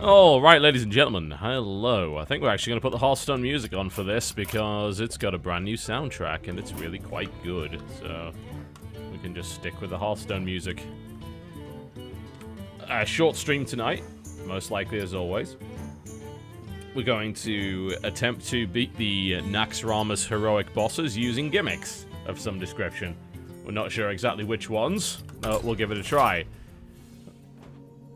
Alright, ladies and gentlemen, hello. I think we're actually going to put the Hearthstone music on for this because it's got a brand new soundtrack and it's really quite good. So, we can just stick with the Hearthstone music. A short stream tonight, most likely as always. We're going to attempt to beat the Naxxramas heroic bosses using gimmicks of some description. We're not sure exactly which ones. We'll give it a try.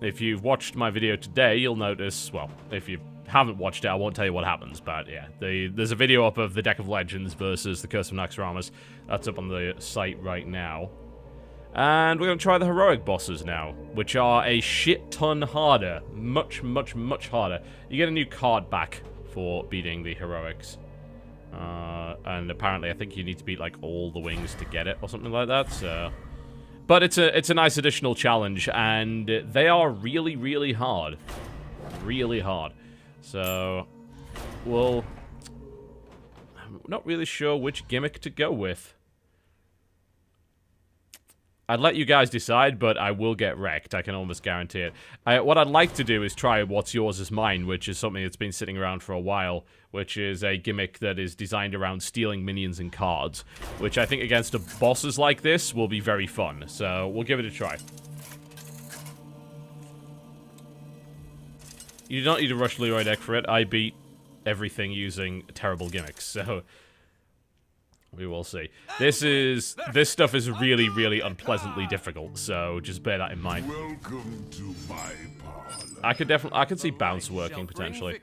If you've watched my video today, you'll notice, well, if you haven't watched it, I won't tell you what happens, but yeah, there's a video up of the Deck of Legends versus the Curse of Naxxramas. That's up on the site right now. And we're going to try the heroic bosses now, which are a shit ton harder. Much, much, much harder. You get a new card back for beating the heroics. And apparently I think you need to beat, like, all the wings to get it, or something like that, so... But it's a nice additional challenge, and they are really, really hard. Really hard. So, well, I'm not really sure which gimmick to go with. I'd let you guys decide, but I will get wrecked. I can almost guarantee it. What I'd like to do is try What's Yours Is Mine, which is something that's been sitting around for a while, which is a gimmick that is designed around stealing minions and cards, which I think against bosses like this will be very fun. So we'll give it a try. You don't need to rush Leroy deck for it. I beat everything using terrible gimmicks, so we will see. This stuff is really, really unpleasantly difficult, so just bear that in mind. Welcome to my parlor. I could see bounce working potentially.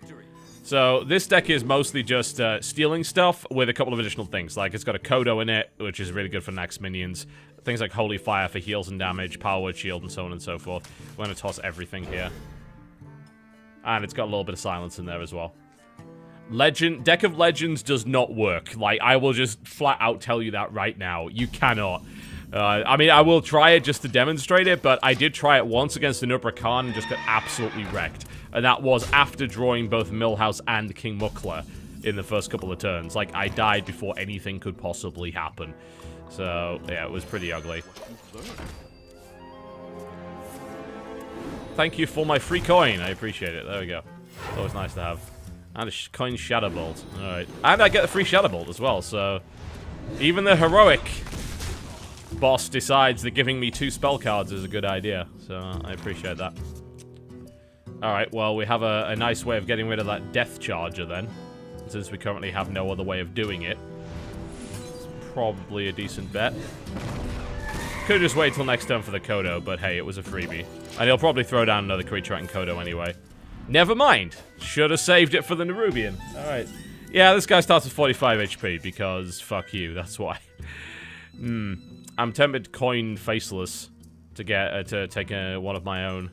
So this deck is mostly just stealing stuff with a couple of additional things. Like it's got a Kodo in it, which is really good for Nax minions. Things like Holy Fire for heals and damage, Power Word Shield, and so on and so forth. We're gonna toss everything here. And it's got a little bit of silence in there as well. Deck of Legends does not work. Like, I will just flat out tell you that right now. You cannot. I mean, I will try it just to demonstrate it, but I did try it once against Anubra Khan and just got absolutely wrecked. And that was after drawing both Millhouse and King Mukla in the first couple of turns. Like, I died before anything could possibly happen. So, yeah, it was pretty ugly. Thank you for my free coin. I appreciate it. There we go. It's always nice to have. And a coin Shadow Bolt. Alright. And I get a free Shadow Bolt as well, so even the heroic boss decides that giving me 2 spell cards is a good idea. So I appreciate that. Alright, well, we have a nice way of getting rid of that Death Charger then, since we currently have no other way of doing it. It's probably a decent bet. Could just wait till next turn for the Kodo, but hey, it was a freebie. And he'll probably throw down another creature and Kodo anyway. Never mind. Should have saved it for the Nerubian. Alright. Yeah, this guy starts with 45 HP because fuck you, that's why. I'm tempted to coin Faceless to get to take one of my own.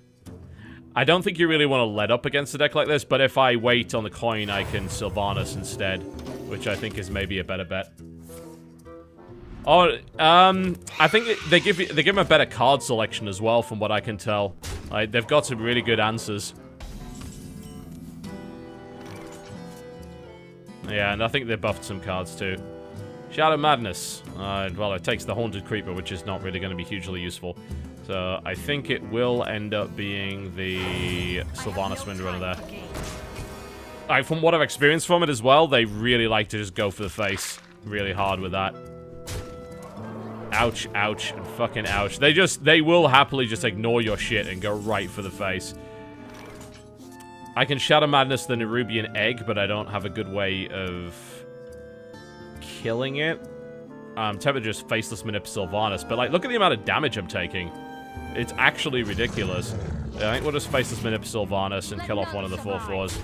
I don't think you really want to let up against a deck like this, but if I wait on the coin, I can Sylvanas instead, which I think is maybe a better bet. Oh, I think they give him a better card selection as well, from what I can tell. Like, they've got some really good answers. Yeah, and I think they buffed some cards too. Shadow Madness. Well, it takes the Haunted Creeper, which is not really going to be hugely useful. So I think it will end up being the Sylvanas Windrunner there. Like, from what I've experienced from it as well, they really like to just go for the face really hard with that. Ouch, ouch, and fucking ouch. They will happily just ignore your shit and go right for the face. I can Shadow Madness the Nerubian Egg, but I don't have a good way of killing it. I'm tempted to just Faceless Manip Sylvanas, but like, look at the amount of damage I'm taking. It's actually ridiculous. Yeah, I think we'll just Faceless Manip Sylvanas and kill off one of the 4/4s.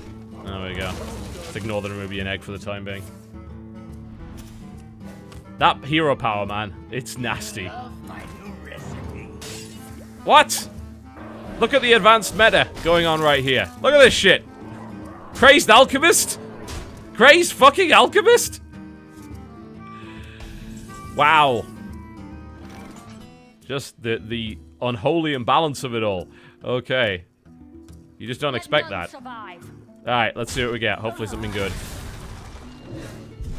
There we go. Just ignore the Nerubian Egg for the time being. That hero power, man. It's nasty. What? Look at the advanced meta going on right here. Look at this shit. Crazed Alchemist? Crazed fucking Alchemist? Wow. Just the unholy imbalance of it all. Okay. You just don't expect that. Alright, let's see what we get. Hopefully something good.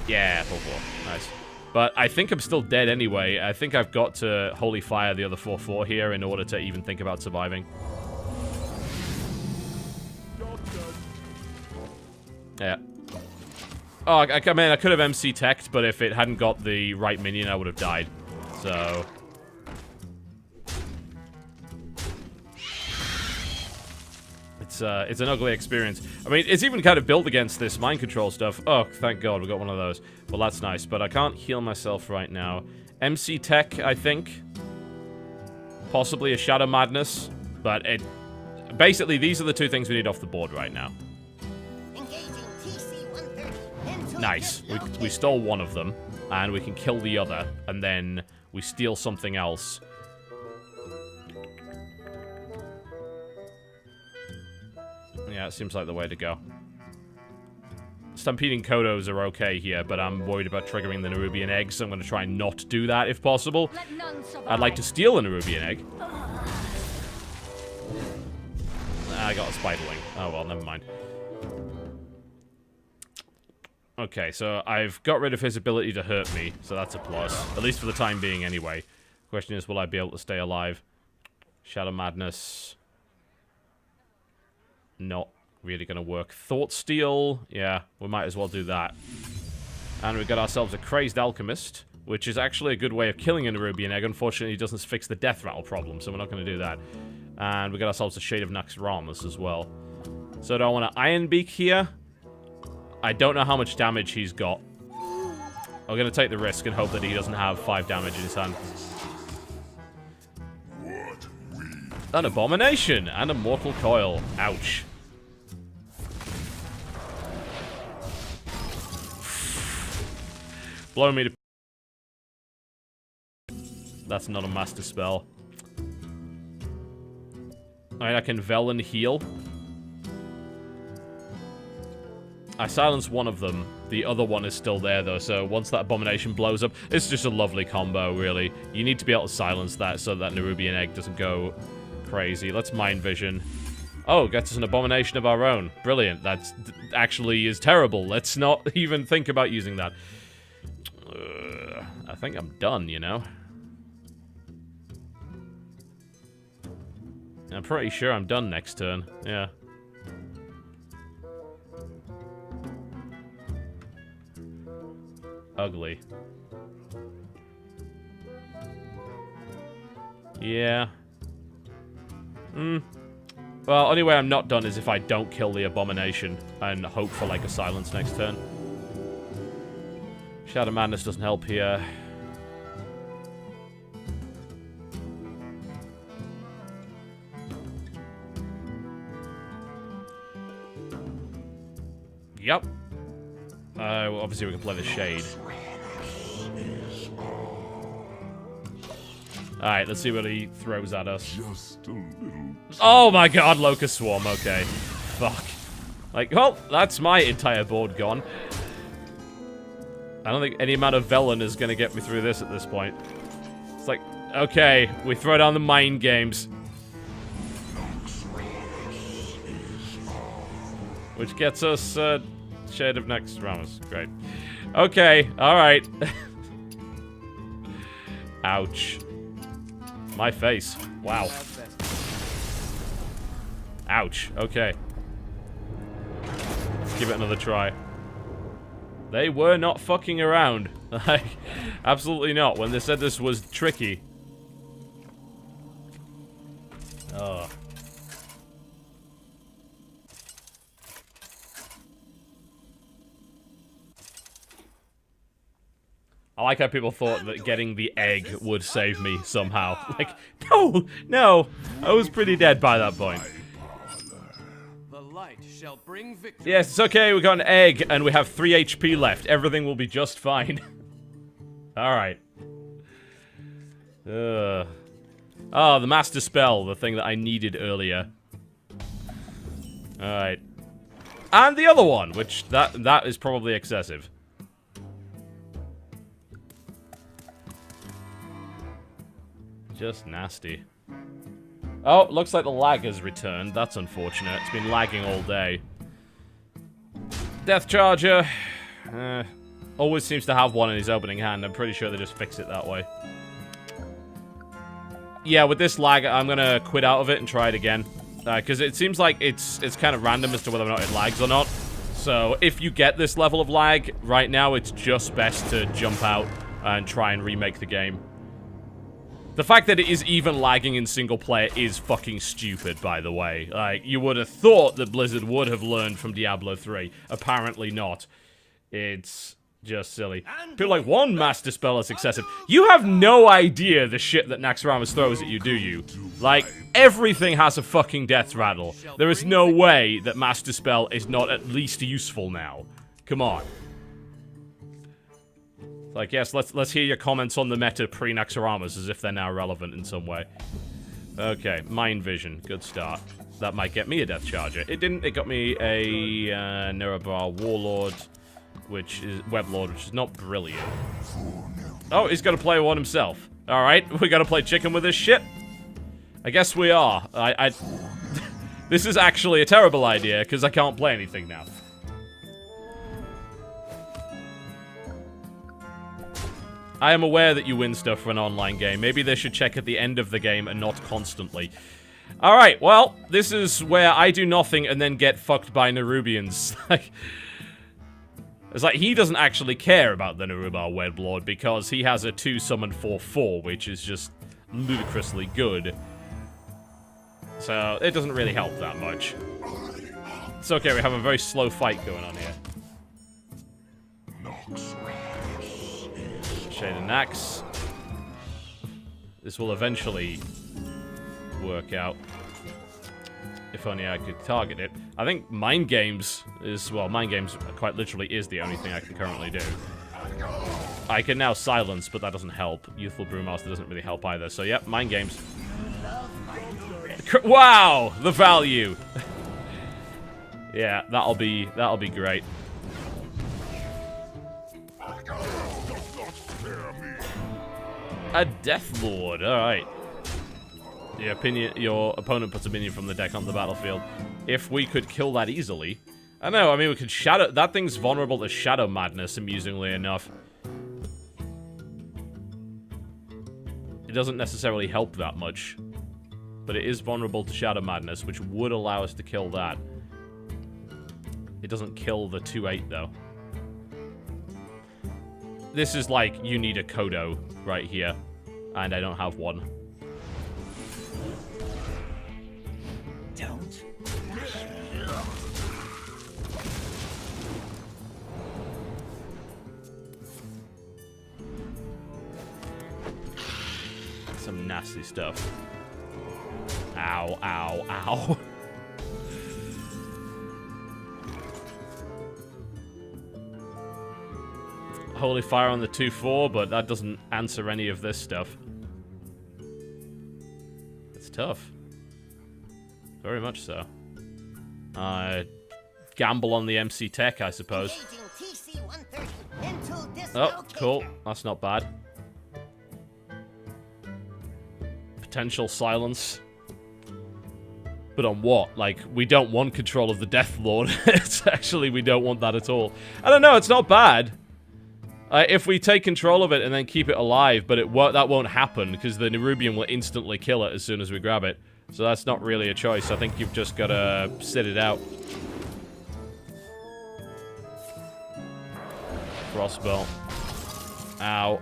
Yeah, 4/4. Nice. But I think I'm still dead anyway. I think I've got to Holy Fire the other 4/4 here in order to even think about surviving. Yeah. Oh, I mean, I could have MC teched, but if it hadn't got the right minion, I would have died. So... It's an ugly experience. I mean, it's even kind of built against this mind control stuff. Oh, thank God, we got one of those. Well, that's nice, but I can't heal myself right now. MC Tech, I think. Possibly a Shadow Madness, but it... Basically, these are the 2 things we need off the board right now. Nice. We stole one of them, and we can kill the other, and then we steal something else. Yeah, it seems like the way to go. Stampeding Kodos are okay here, but I'm worried about triggering the Nerubian egg, so I'm going to try and not do that if possible. I'd like to steal a Nerubian egg. I got a Spiderling. Oh well, never mind. Okay, so I've got rid of his ability to hurt me, so that's a plus. At least for the time being, anyway. Question is, will I be able to stay alive? Shadow Madness. Not really going to work. Thought Steal. Yeah, we might as well do that. And we got ourselves a Crazed Alchemist, which is actually a good way of killing a Nerubian egg. Unfortunately, it doesn't fix the death rattle problem, so we're not going to do that. And we got ourselves a Shade of Naxxramas as well. So do I want to Iron Beak here? I don't know how much damage he's got. I'm going to take the risk and hope that he doesn't have 5 damage in his hand. An Abomination and a Mortal Coil. Ouch. Blow me to... That's not a master spell. Alright, I can Velen heal. I silenced one of them. The other one is still there, though, so once that Abomination blows up, it's just a lovely combo, really. You need to be able to silence that so that Nerubian egg doesn't go crazy. Let's Mind Vision. Oh, gets us an Abomination of our own. Brilliant. That actually is terrible. Let's not even think about using that. I think I'm done, you know? I'm pretty sure I'm done next turn. Yeah. Ugly. Yeah. Well, only way I'm not done is if I don't kill the Abomination and hope for, like, a silence next turn. Shadow Madness doesn't help here. Yep. Well, obviously we can play the Shade. Alright, let's see what he throws at us. Just a little. Oh my god, Locust Swarm, okay. Fuck. Like, well, that's my entire board gone. I don't think any amount of Velen is gonna get me through this at this point. It's like, okay, we throw down the mind games. Which gets us, Shade of Naxxramas. Great. Okay, alright. Ouch. My face. Wow. Ouch. Okay. Let's give it another try. They were not fucking around. Like, absolutely not. When they said this was tricky. Oh. I like how people thought that getting the egg would save me somehow. Like, no, I was pretty dead by that point. The light shall bring victory. Yes, it's okay, we got an egg, and we have 3 HP left. Everything will be just fine. Alright. Oh, the Master Spell, the thing that I needed earlier. Alright. And the other one, which, that is probably excessive. Just nasty. Oh, looks like the lag has returned. That's unfortunate. It's been lagging all day. Death Charger. Always seems to have one in his opening hand. I'm pretty sure they just fix it that way. Yeah, with this lag, I'm gonna quit out of it and try it again. Because it seems like it's kind of random as to whether or not it lags or not. So, if you get this level of lag, right now it's just best to jump out and try and remake the game. The fact that it is even lagging in single player is fucking stupid, by the way. Like, you would have thought that Blizzard would have learned from Diablo 3. Apparently not. It's just silly. People like, one Master Spell is excessive. You have no idea the shit that Naxxramas throws at you, do you? Like, everything has a fucking death rattle. There is no way that Master Spell is not at least useful now. Come on. Like, yes, let's hear your comments on the meta pre-Naxxramas as if they're now relevant in some way. Okay, Mind Vision. Good start. that might get me a Death Charger. It didn't. It got me a Nerebar Warlord, which is Weblord, which is not brilliant. Oh, he's gonna play one himself. Alright, we gotta play chicken with this shit. I guess we are. This is actually a terrible idea, because I can't play anything now. I am aware that you win stuff for an online game. Maybe they should check at the end of the game and not constantly. Alright, well, this is where I do nothing and then get fucked by Nerubians. It's like, he doesn't actually care about the Nerubar Weblord because he has a 2 summon 4/4, which is just ludicrously good. So, it doesn't really help that much. It's okay, we have a very slow fight going on here. Shade and Nax. This will eventually work out. If only I could target it. I think Mind Games is, well, Mind Games quite literally is the only thing I can currently do. I can now silence, but that doesn't help. Youthful Brewmaster doesn't really help either. So, yep, Mind Games. Wow! The value! Yeah, that'll be great. A Death Lord, alright. Your opponent puts a minion from the deck on the battlefield. If we could kill that easily. I know, I mean, we could shadow... That thing's vulnerable to Shadow Madness, amusingly enough. It doesn't necessarily help that much. But it is vulnerable to Shadow Madness, which would allow us to kill that. It doesn't kill the 2/8, though. This is like, you need a Kodo right here. And I don't have one. Don't. Some nasty stuff. Ow, ow, ow. Holy Fire on the 2/4, but that doesn't answer any of this stuff. It's tough. Very much so. Gamble on the MC Tech, I suppose. Oh, cool. That's not bad. Potential silence. But on what? Like, we don't want control of the Death Lord. It's actually, we don't want that at all. I don't know, it's not bad. If we take control of it and then keep it alive, but that won't happen, because the Nerubian will instantly kill it as soon as we grab it. So that's not really a choice. I think you've just got to sit it out. Frostbolt. Ow.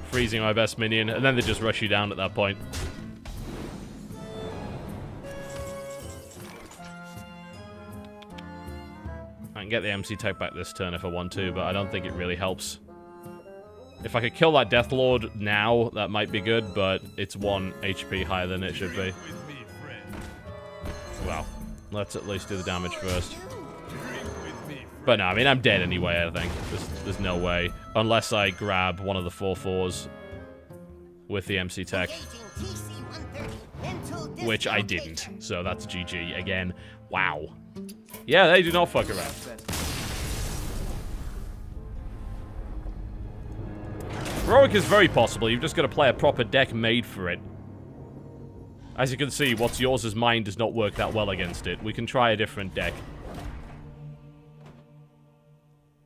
Freezing my best minion, and then they just rush you down at that point. I can get the MC Tech back this turn if I want to, but I don't think it really helps. If I could kill that Death Lord now, that might be good, but it's 1 HP higher than it should be. Well, let's at least do the damage first. But no, I mean, I'm dead anyway, I think. There's no way. Unless I grab one of the 4/4s with the MC Tech. Which I didn't. So that's GG again. Wow. Yeah, they do not fuck around. Heroic is very possible. You've just got to play a proper deck made for it. As you can see, what's yours is mine does not work that well against it. We can try a different deck.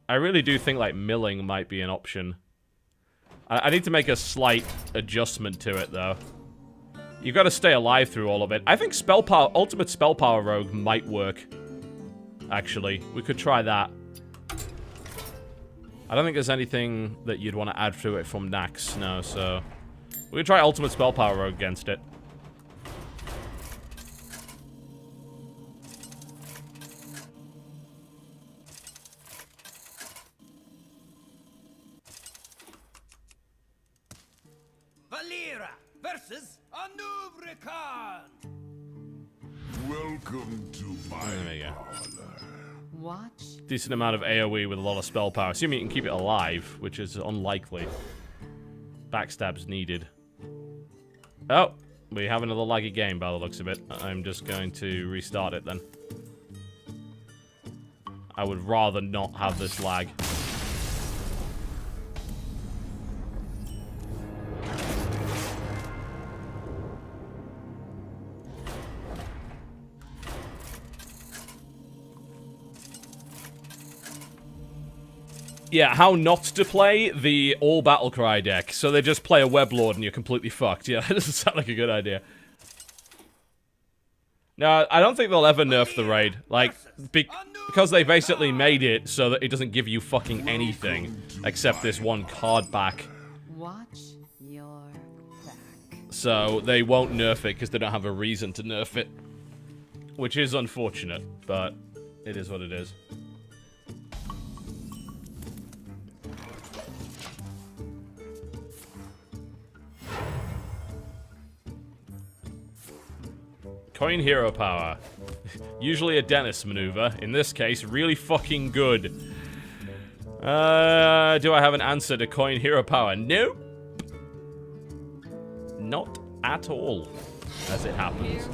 I really do think, like, milling might be an option. I need to make a slight adjustment to it, though. You've got to stay alive through all of it. I think Spell Power, Ultimate Spell Power Rogue might work. Actually, we could try that. I don't think there's anything that you'd want to add to it from Nax, no, so... We could try Ultimate Spell Power Rogue against it. Valera versus Anuvricon. Welcome to my There we go. parlor. What? Decent amount of AoE with a lot of spell power. Assuming you can keep it alive, which is unlikely. Backstab's needed. Oh, We have another laggy game by the looks of it. I'm just going to restart it then. I would rather not have this lag. Yeah, how not to play the all Battlecry deck. So they just play a Weblord and you're completely fucked. Yeah, that doesn't sound like a good idea. No, I don't think they'll ever nerf the raid. Like, because they basically made it so that it doesn't give you fucking anything except this one card back. Watch your back. So they won't nerf it because they don't have a reason to nerf it. Which is unfortunate, but it is what it is. Coin hero power. Usually a Dennis maneuver. In this case, really fucking good. Do I have an answer to coin hero power? Nope. Not at all, as it happens.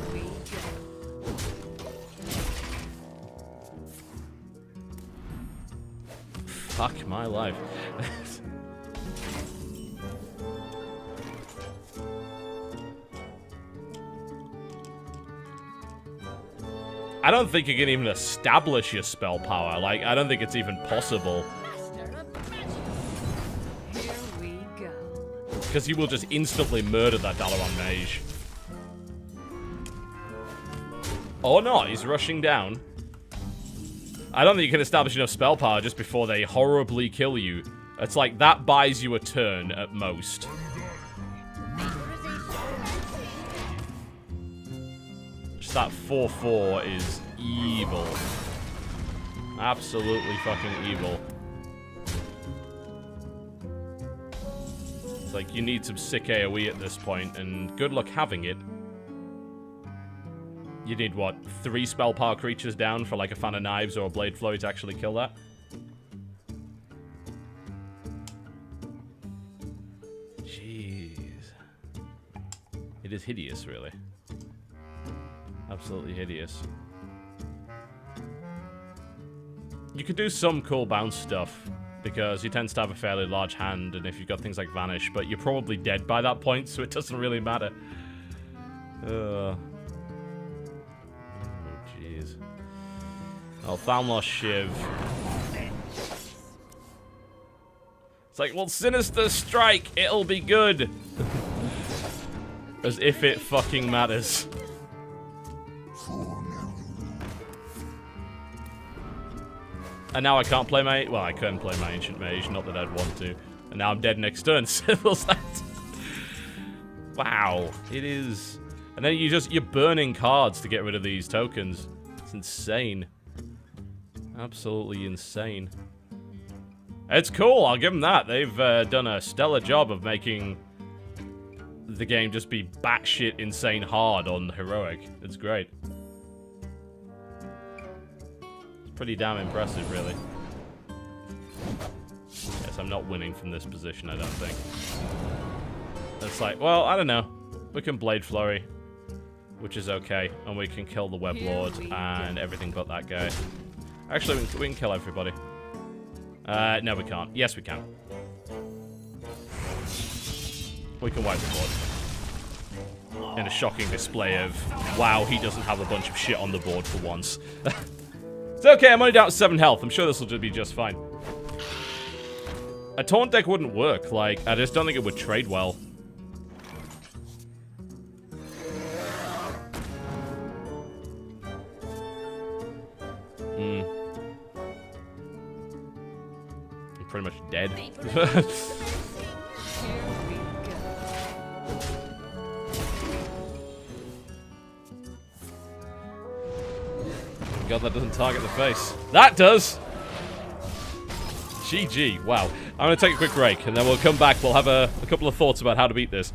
Fuck my life. I don't think you can even establish your spell power. Like, I don't think it's even possible. Here we go. Because he will just instantly murder that Dalaran mage. Or not, he's rushing down. I don't think you can establish enough spell power just before they horribly kill you. It's like, that buys you a turn at most. Just that 4/4 is evil. Absolutely fucking evil. It's like, you need some sick AoE at this point, and good luck having it. You need, what, 3 spell power creatures down for like a Fan of Knives or a Blade Flurry to actually kill that? Jeez. It is hideous, really. Absolutely hideous. You could do some cool bounce stuff, because he tends to have a fairly large hand, and if you've got things like Vanish, but you're probably dead by that point, so it doesn't really matter. Oh, jeez. Oh, Thalmos Shiv. It's like, well, Sinister Strike, it'll be good. As if it fucking matters. And now I can't play my... Well, I couldn't play my Ancient Mage, not that I'd want to. And now I'm dead next turn. Simple's that. Wow. It is... And then you're burning cards to get rid of these tokens. It's insane. Absolutely insane. It's cool, I'll give them that. They've done a stellar job of making the game just be batshit insane hard on Heroic. It's great. Pretty damn impressive, really. Yes, I'm not winning from this position, I don't think. It's like, well, I don't know. We can Blade Flurry, which is okay, and we can kill the Weblord and everything but that guy. Actually, we can kill everybody. No, we can't. Yes, we can. We can wipe the board. In a shocking display of, wow, he doesn't have a bunch of shit on the board for once. It's okay, I'm only down to 7 health. I'm sure this will be just fine. A taunt deck wouldn't work. Like, I just don't think it would trade well. I'm pretty much dead. God, that doesn't target the face. That does! GG. Wow. I'm going to take a quick break, and then we'll come back. We'll have a couple of thoughts about how to beat this.